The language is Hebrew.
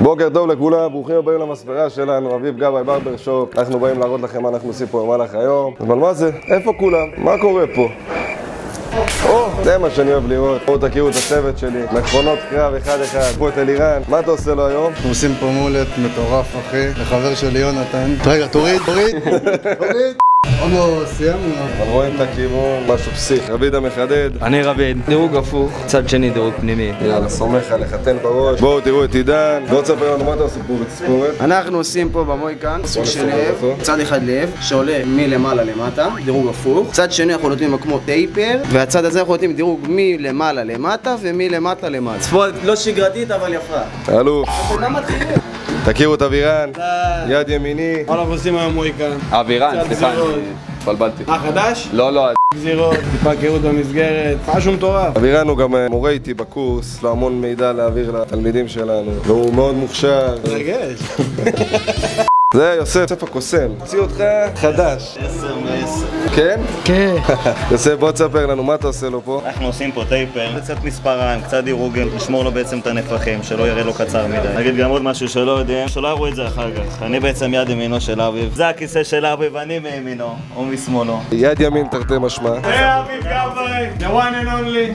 בוקר טוב לכולם, ברוכים הבאים למספרה שלנו, אביב גבאי ברבר שופ. אנחנו באים להראות לכם מה אנחנו עושים פה במהלך היום. אבל מה זה? איפה כולם? מה קורה פה? זה מה שאני אוהב לראות. בואו תכירו את הצוות שלי, מכונות קרב אחד אחד. פה את אלירן, מה אתה עושה לו היום? אנחנו עושים פה מולט מטורף אחי, לחבר שלי יונתן. רגע, תוריד. עוד לא סיימנו. אבל רואים את הכיוון, משהו פסיך. רביד המחדד. אני רביד, דירוג הפוך, צד שני דירוג פנימי. יאללה, סומך עליך, תן בראש. בואו תראו את עידן. בואו תספר לנו מה אתה עושה פה בתספורת. אנחנו עושים פה במויקן סוג של לב, צד אחד לב שעולה מלמעלה למטה, דירוג הפוך. צד שני אנחנו נותנים כמו טייפר, והצד הזה אנחנו נותנים דירוג מלמעלה למטה ומלמטה למטה. צפות לא שגרתית אבל יפה. אלוף. תכירו את אבירן, יד ימיני. אנחנו עושים היום מויקן. אבירן, סליחה, התבלבלתי. חדש? לא. גזירות, טיפה קירות במסגרת, משהו מטורף. אבירן הוא גם מורה איתי בקורס, יש לו המון מידע להעביר לתלמידים שלנו, והוא מאוד מוכשר. מרגש. זה יוסף הקוסם, הוציא אותך חדש. 10 מ-10. כן? כן. יוסף, בוא תספר לנו מה אתה עושה לו פה. אנחנו עושים פה טייפר, קצת מספריים, קצת דירוגים, לשמור לו בעצם את הנפחים, שלא יראה לו קצר מדי. נגיד גם עוד משהו שלא יודעים, שלא יראו את זה אחר כך. אני בעצם יד ימינו של אביב. זה הכיסא של אביב, אני מימינו, או משמאלו. יד ימין תרתי משמע. זה אביב גבאי, the one and only.